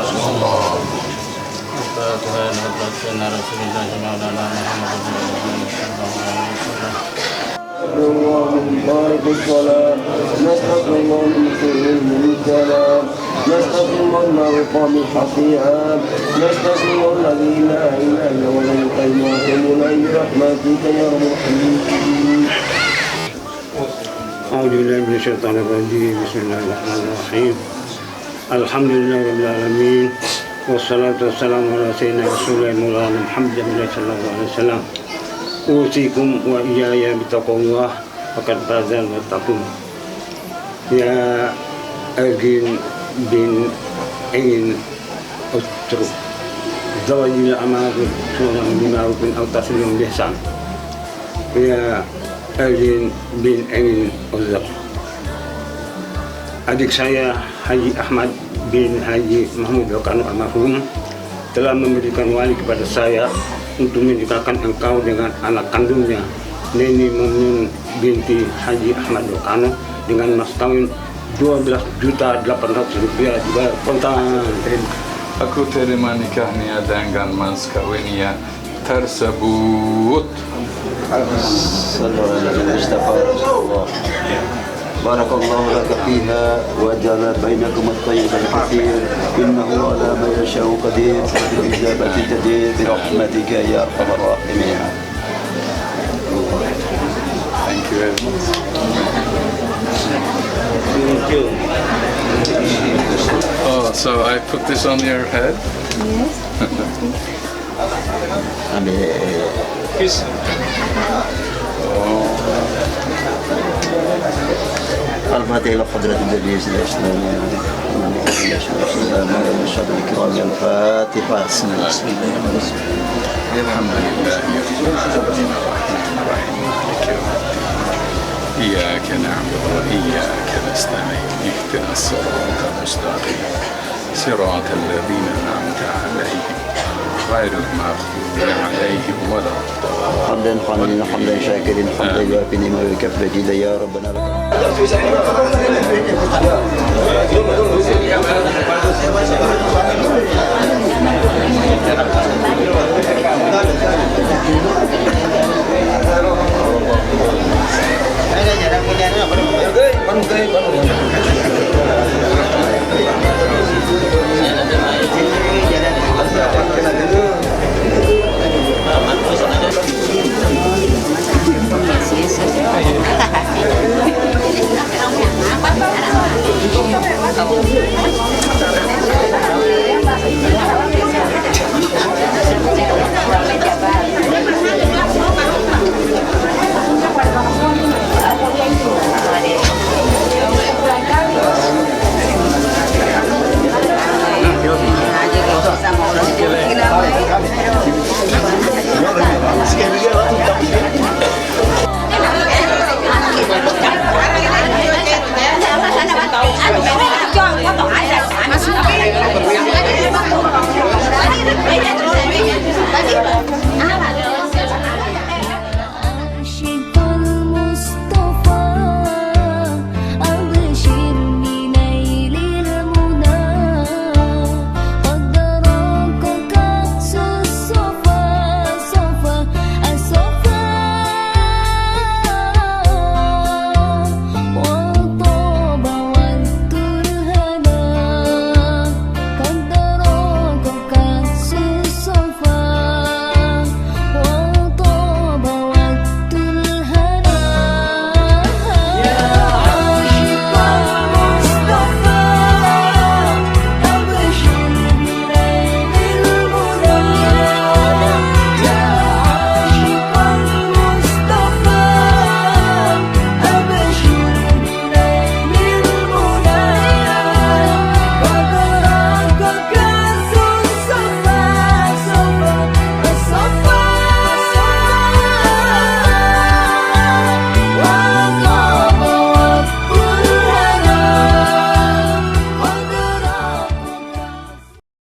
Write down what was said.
Tuhan Rasulullah Maulana Muhammad الله بارك الصلاة نستغفر الله من سوء الكلام نستغفر الله من مقام الحقيقة نستغفر الله الذي لا إله إلا هو القيوم وأتوب برحمتك يا رب العالمين. أعوذ بالله من الشيطان الرجيم بسم الله الرحمن الرحيم الحمد لله رب العالمين والصلاة والسلام على سيدنا رسول الله مولانا محمد صلى الله عليه وسلم أوصيكم وإياي بتقوى الله فقد فاز المتقون. يا أرجين بن عين أترك ذوي الأعمال سنة بمعروف أو تسليم بإحسان. يا Ergin bin Engin Ozak. Adik saya Haji Ahmad bin Haji Mahmud Lokano almarhum telah memberikan wali kepada saya untuk menikahkan engkau dengan anak kandungnya Neni Mumun binti Haji Ahmad Lokano dengan mas kawin 12.800.000 dibayar kontan. Aku terima nikahnya dengan mas kawinnya tersebut. صلوا على المصطفى رسول الله بارك الله لك فيها وجعل بينكم الطيب الكثير إنه على ما يشاء قدير بالإجابة جدير برحمتك يا أرحم الراحمين. Thank you very much. Oh, so I put this on your head? Yes. الفاتحة إلى حضرة النبي صلى الله عليه وسلم المشهد الكرام الفاتحة. بسم الله الحمد لله رب العالمين إياك نعبد وإياك نستعين اهدنا الصراط المستقيم صراط الذين أنعمت عليهم غير المغضوب عليهم ولا الضالين. حمدا شاكرين حمدا يوافي نعمه ويكفي مزيدا يا ربنا لك